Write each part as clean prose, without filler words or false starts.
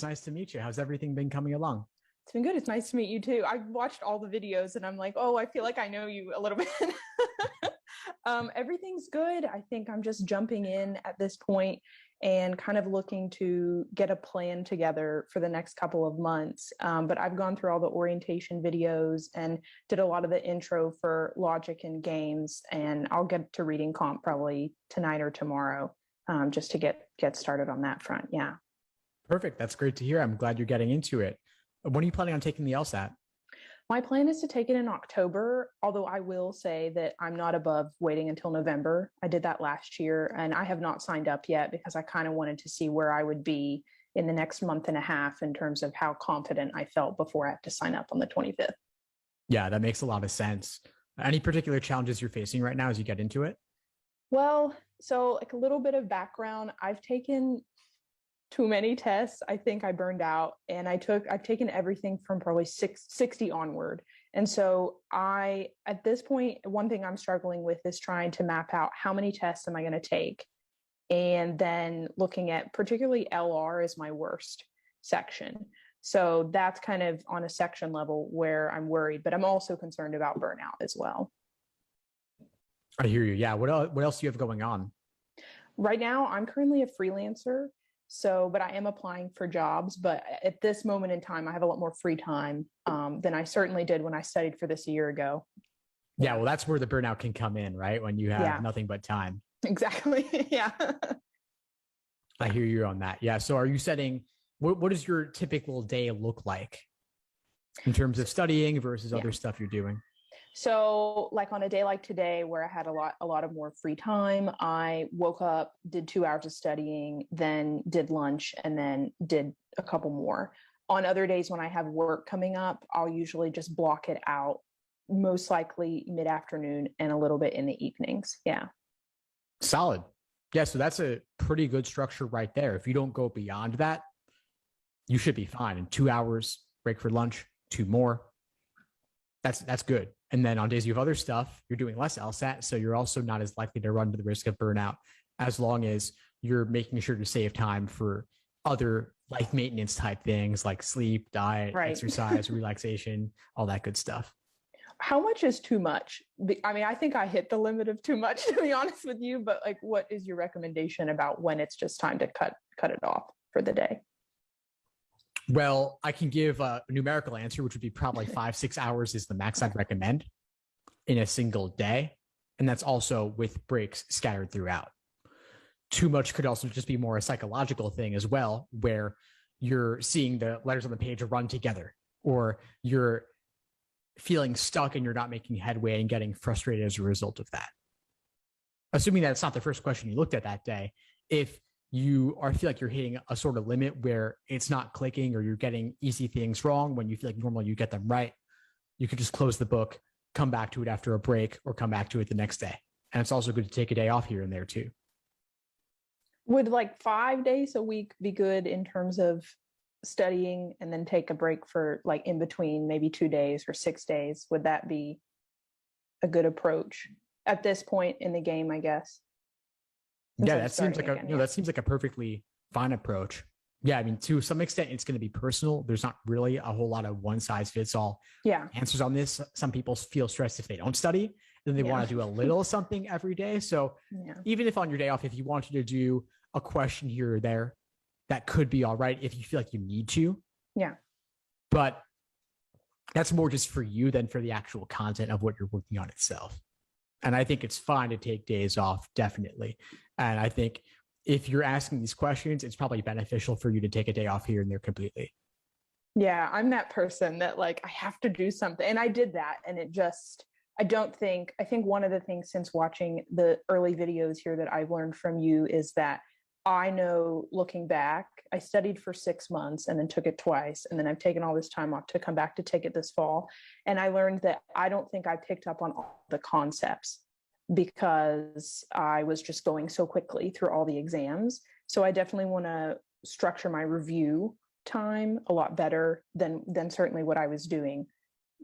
nice to meet you. How's everything been coming along? It's been good. It's nice to meet you too. I watched all the videos and I'm like, oh, I feel like I know you a little bit. Everything's good. I think I'm just jumping in at this point and kind of looking to get a plan together for the next couple of months. But I've gone through all the orientation videos and did a lot of the intro for logic and games. And I'll get to reading comp probably tonight or tomorrow, just to get started on that front. Yeah. Perfect. That's great to hear. I'm glad you're getting into it. When are you planning on taking the LSAT? My plan is to take it in October, although I will say that I'm not above waiting until November. I did that last year and I have not signed up yet because I kind of wanted to see where I would be in the next month and a half in terms of how confident I felt before I have to sign up on the 25th. Yeah, that makes a lot of sense. Any particular challenges you're facing right now as you get into it? Well, so like a little bit of background, I've taken too many tests. I think I burned out and I've taken everything from probably 60 onward. And so at this point, one thing I'm struggling with is trying to map out how many tests am I going to take? And then looking at particularly LR is my worst section. So that's kind of on a section level where I'm worried, but I'm also concerned about burnout as well. I hear you. Yeah. What else do you have going on? Right now, I'm currently a freelancer. So, but I am applying for jobs. But at this moment in time, I have a lot more free time than I certainly did when I studied for this a year ago. Yeah. Well, that's where the burnout can come in, right? When you have nothing but time. Exactly. Yeah. I hear you on that. Yeah. So are you setting, what does your typical day look like in terms of studying versus other stuff you're doing? So like on a day like today where I had a lot of more free time, I woke up, did 2 hours of studying, then did lunch, and then did a couple more. On other days when I have work coming up, I'll usually just block it out, most likely mid-afternoon and a little bit in the evenings. Yeah. Solid. Yeah. So that's a pretty good structure right there. If you don't go beyond that, you should be fine. In 2 hours, break for lunch, 2 more. That's good. And then on days you have other stuff, you're doing less LSAT. So you're also not as likely to run to the risk of burnout as long as you're making sure to save time for other life maintenance type things like sleep, diet, exercise, relaxation, all that good stuff. How much is too much? I mean, I think I hit the limit of too much, to be honest with you, but like, what is your recommendation about when it's just time to cut it off for the day? Well, I can give a numerical answer, which would be probably 5-6 hours is the max I'd recommend in a single day. And that's also with breaks scattered throughout. Too much could also just be more a psychological thing as well, where you're seeing the letters on the page run together, or you're feeling stuck and you're not making headway and getting frustrated as a result of that. Assuming that it's not the first question you looked at that day, if you feel like you're hitting a sort of limit where it's not clicking or you're getting easy things wrong when you feel like normally you get them right, you could just close the book, come back to it after a break, or come back to it the next day. And it's also good to take a day off here and there too. Would like 5 days a week be good in terms of studying and then take a break for like in between maybe 2 days or 6 days? Would that be a good approach at this point in the game, I guess? Yeah, that seems like that seems like a perfectly fine approach. Yeah, I mean, to some extent, it's going to be personal. There's not really a whole lot of one size fits all answers on this. Some people feel stressed if they don't study, then they want to do a little something every day. So even if on your day off, if you wanted to do a question here or there, that could be all right if you feel like you need to. Yeah. But that's more just for you than for the actual content of what you're working on itself. And I think it's fine to take days off, definitely. And I think if you're asking these questions, it's probably beneficial for you to take a day off here and there completely. Yeah, I'm that person that like, I have to do something. And I did that. And it just, I think one of the things since watching the early videos here that I've learned from you is that I know looking back, I studied for 6 months and then took it twice. And then I've taken all this time off to come back to take it this fall. And I learned that I don't think I picked up on all the concepts because I was just going so quickly through all the exams. So I definitely want to structure my review time a lot better than certainly what I was doing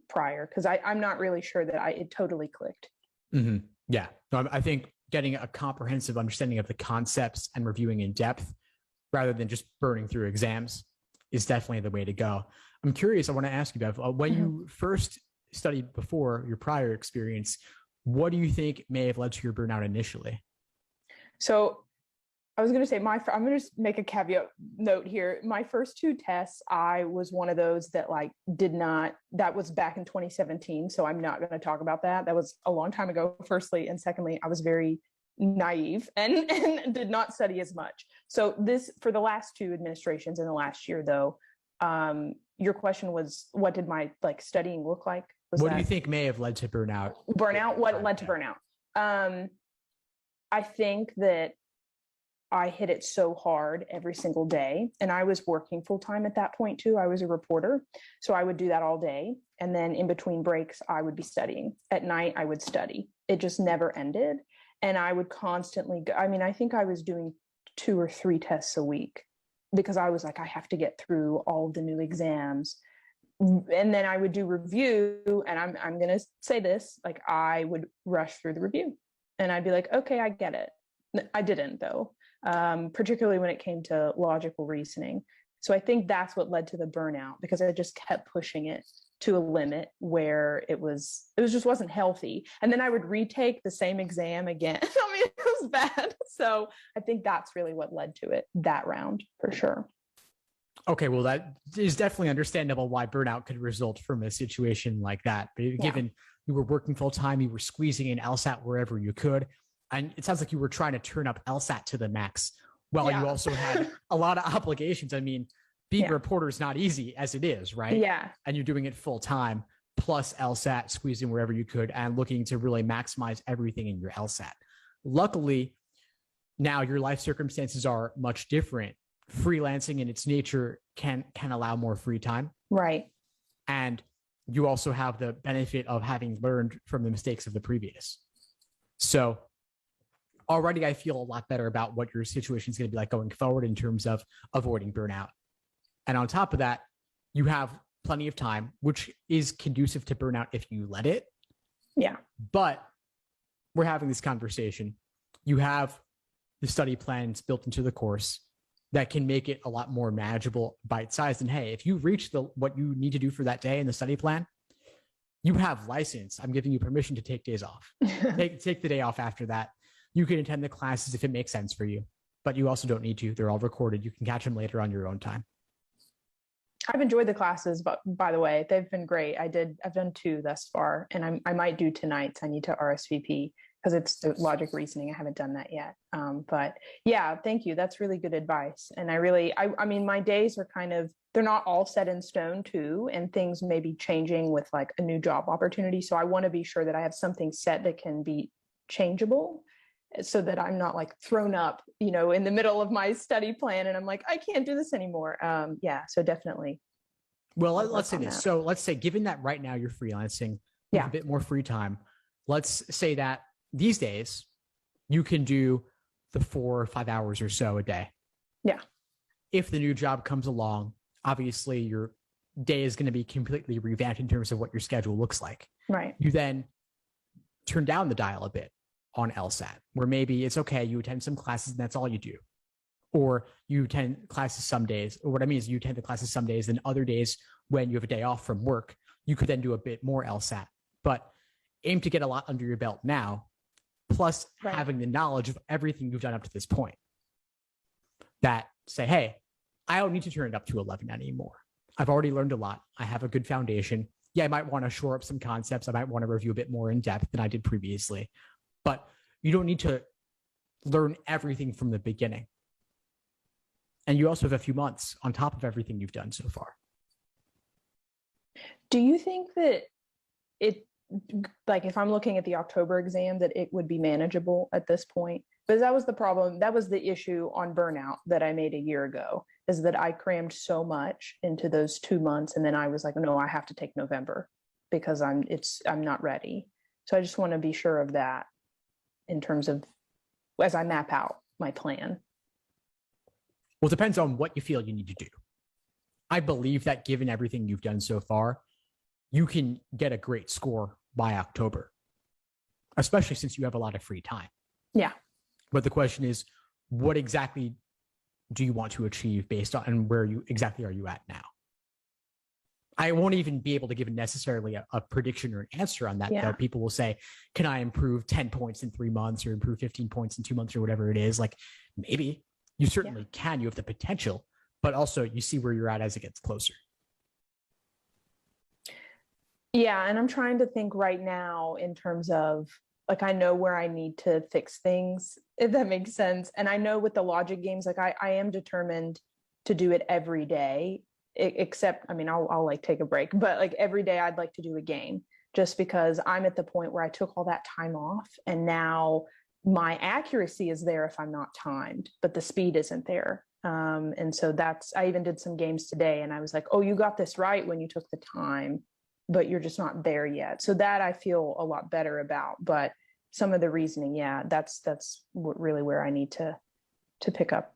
prior. Because I'm not really sure that it totally clicked. Mm-hmm. Yeah. No, I think getting a comprehensive understanding of the concepts and reviewing in depth rather than just burning through exams is definitely the way to go. I'm curious, I want to ask you, Bev, when you first studied before your prior experience, what do you think may have led to your burnout initially? So I was going to say I'm going to just make a caveat note here. My first two tests, I was one of those that like that was back in 2017. So I'm not going to talk about that. That was a long time ago, firstly. And secondly, I was very naive and did not study as much. So this, for the last two administrations in the last year though, your question was, what did my like studying look like? What do you think may have led to burnout? What led to burnout? I think that I hit it so hard every single day. And I was working full time at that point too. I was a reporter. So I would do that all day. And then in between breaks, I would be studying. At night, I would study. It just never ended. And I would constantly go. I mean, I think I was doing 2 or 3 tests a week because I was like, I have to get through all of the new exams. And then I would do review. And I'm going to say this, like I would rush through the review and I'd be like, okay, I get it. I didn't though. Particularly when it came to logical reasoning. So I think that's what led to the burnout because I just kept pushing it to a limit where it just wasn't healthy. And then I would retake the same exam again. I mean, it was bad. So I think that's really what led to it that round for sure. Okay, well, that is definitely understandable why burnout could result from a situation like that. But given you were working full time, you were squeezing in LSAT wherever you could. And it sounds like you were trying to turn up LSAT to the max while you also had a lot of obligations. I mean, being a reporter is not easy as it is, right? Yeah. And you're doing it full time, plus LSAT, squeezing wherever you could and looking to really maximize everything in your LSAT. Luckily, now your life circumstances are much different. Freelancing in its nature can allow more free time. Right. And you also have the benefit of having learned from the mistakes of the previous. So already I feel a lot better about what your situation is going to be like going forward in terms of avoiding burnout. And on top of that, you have plenty of time, which is conducive to burnout if you let it. Yeah. But we're having this conversation. You have the study plans built into the course that can make it a lot more manageable, bite-sized. And hey, if you reach what you need to do for that day in the study plan, you have license. I'm giving you permission to take days off. Take the day off after that. You can attend the classes if it makes sense for you, but you also don't need to. They're all recorded. You can catch them later on your own time. I've enjoyed the classes, but by the way, they've been great. I've done 2 thus far, and I might do tonight. I need to RSVP because it's the logic reasoning. I haven't done that yet. But yeah, thank you. That's really good advice. And I mean, my days are they're not all set in stone too, and things may be changing with like a new job opportunity. So I want to be sure that I have something set that can be changeable, so that I'm not like thrown up, in the middle of my study plan and I'm like, I can't do this anymore. So definitely. Well, let's say this. So let's say, given that right now you're freelancing, you have a bit more free time. Let's say that these days you can do the 4 or 5 hours or so a day. Yeah. If the new job comes along, obviously your day is going to be completely revamped in terms of what your schedule looks like. Right. You then turn down the dial a bit on LSAT, where maybe it's okay, you attend some classes and that's all you do. Or you attend classes some days, or what I mean is you attend the classes some days, and other days when you have a day off from work, you could then do a bit more LSAT. But aim to get a lot under your belt now, plus having the knowledge of everything you've done up to this point. That say, hey, I don't need to turn it up to 11 anymore. I've already learned a lot. I have a good foundation. Yeah, I might want to shore up some concepts. I might want to review a bit more in depth than I did previously. But you don't need to learn everything from the beginning. And you also have a few months on top of everything you've done so far. Do you think that if I'm looking at the October exam, that it would be manageable at this point? Because that was the problem. That was the issue on burnout that I made a year ago, is that I crammed so much into those 2 months. And then I was like, no, I have to take November because I'm not ready. So I just want to be sure of that in terms of as I map out my plan. Well, it depends on what you feel you need to do. I believe that given everything you've done so far, you can get a great score by October, especially since you have a lot of free time. Yeah. But the question is, what exactly do you want to achieve based on and where you exactly are you at now? I won't even be able to give necessarily a prediction or an answer on that. Though people will say, can I improve 10 points in 3 months or improve 15 points in 2 months or whatever it is? Like maybe you certainly can, you have the potential, but also you see where you're at as it gets closer. Yeah. And I'm trying to think right now in terms of like, I know where I need to fix things, if that makes sense. And I know with the logic games, like I am determined to do it every day, except, I mean, I'll like take a break, but like every day I'd like to do a game just because I'm at the point where I took all that time off and now my accuracy is there if I'm not timed, but the speed isn't there. And so I even did some games today and I was like, oh, you got this right when you took the time, but you're just not there yet. So that I feel a lot better about, but some of the reasoning, that's really where I need to pick up.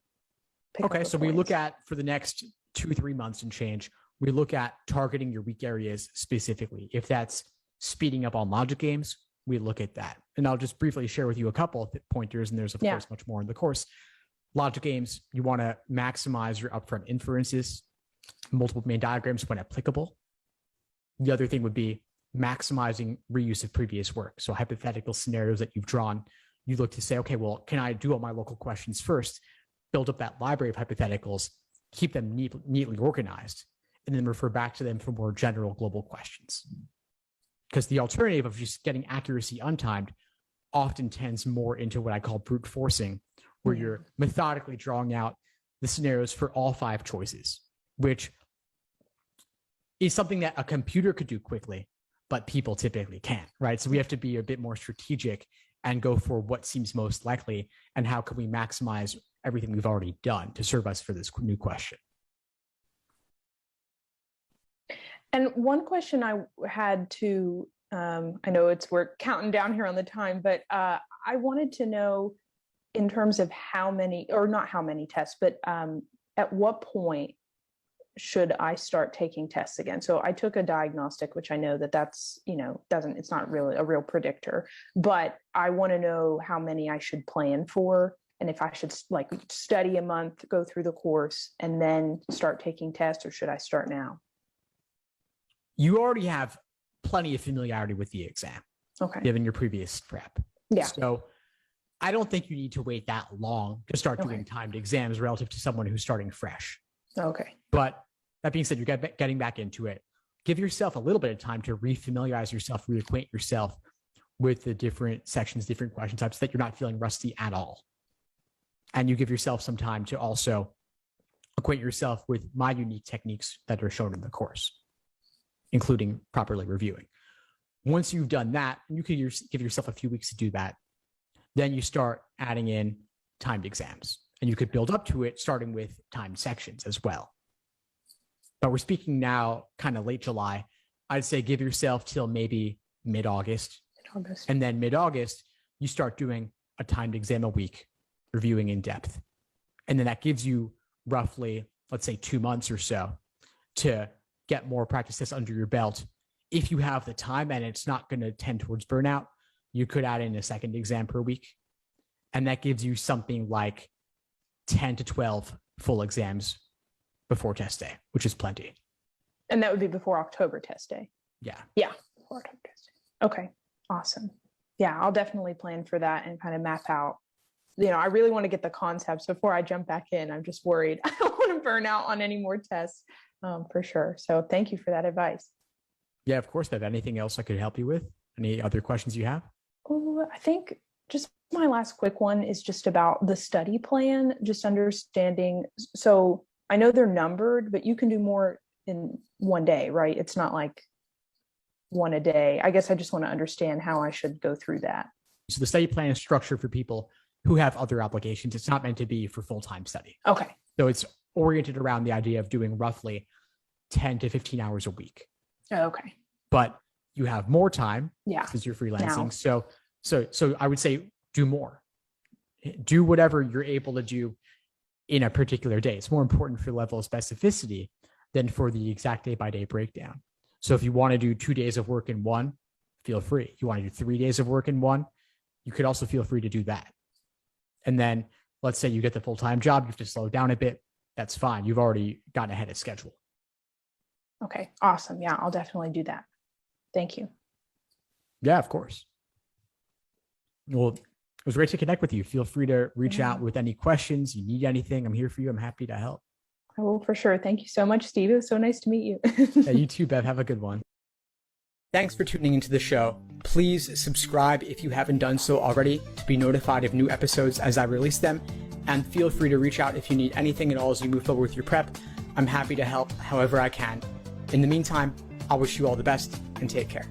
Okay. So we look at for the next 2-3 months and change, we look at targeting your weak areas specifically. If that's speeding up on logic games, we look at that. And I'll just briefly share with you a couple of pointers, and there's of course much more in the course. Logic games, you want to maximize your upfront inferences, multiple main diagrams when applicable. The other thing would be maximizing reuse of previous work. So hypothetical scenarios that you've drawn, you look to say, okay, well, can I do all my local questions first, build up that library of hypotheticals, keep them neatly organized, and then refer back to them for more general global questions. Because the alternative of just getting accuracy untimed often tends more into what I call brute forcing, where you're methodically drawing out the scenarios for all 5 choices, which is something that a computer could do quickly, but people typically can't, right? So we have to be a bit more strategic and go for what seems most likely and how can we maximize everything we've already done to serve us for this new question. And one question I had to, I know we're counting down here on the time, but I wanted to know in terms of how many, or not how many tests, but at what point should I start taking tests again? So I took a diagnostic, which I know that's, it's not really a real predictor, but I want to know how many I should plan for. And if I should like study a month, go through the course and then start taking tests, or should I start now? You already have plenty of familiarity with the exam, given your previous prep. Yeah. So I don't think you need to wait that long to start doing timed exams relative to someone who's starting fresh. Okay. But that being said, you're getting back into it. Give yourself a little bit of time to refamiliarize yourself, reacquaint yourself with the different sections, different question types, so that you're not feeling rusty at all. And you give yourself some time to also acquaint yourself with my unique techniques that are shown in the course, including properly reviewing. Once you've done that, you can give yourself a few weeks to do that. Then you start adding in timed exams, and you could build up to it starting with timed sections as well. But we're speaking now kind of late July. I'd say give yourself till maybe mid-August. And then mid-August, you start doing a timed exam a week, reviewing in depth. And then that gives you roughly, let's say 2 months or so to get more practice tests under your belt. If you have the time and it's not going to tend towards burnout, you could add in a second exam per week. And that gives you something like 10 to 12 full exams before test day, which is plenty. And that would be before October test day. Yeah. Yeah. Before October test day. Okay. Awesome. Yeah. I'll definitely plan for that and kind of map out. I really want to get the concepts before I jump back in. I'm just worried. I don't want to burn out on any more tests for sure. So thank you for that advice. Yeah, of course. If anything else I could help you with? Any other questions you have? Oh, I think just my last quick one is just about the study plan, just understanding. So I know they're numbered, but you can do more in one day, right? It's not like one a day. I guess I just want to understand how I should go through that. So the study plan is structured for people who have other obligations. It's not meant to be for full-time study. Okay. So it's oriented around the idea of doing roughly 10 to 15 hours a week. Okay. But you have more time because you're freelancing. Now. So I would say do more. Do whatever you're able to do in a particular day. It's more important for the level of specificity than for the exact day-by-day breakdown. So if you want to do 2 days of work in one, feel free. You want to do 3 days of work in one, you could also feel free to do that. And then let's say you get the full-time job, you have to slow down a bit. That's fine. You've already gotten ahead of schedule. Okay, awesome. Yeah, I'll definitely do that. Thank you. Yeah, of course. Well, it was great to connect with you. Feel free to reach out with any questions. You need anything, I'm here for you. I'm happy to help. I will for sure. Thank you so much, Steve. It was so nice to meet you. Yeah, you too, Bev. Have a good one. Thanks for tuning into the show. Please subscribe if you haven't done so already to be notified of new episodes as I release them. And feel free to reach out if you need anything at all as you move forward with your prep. I'm happy to help however I can. In the meantime, I'll wish you all the best and take care.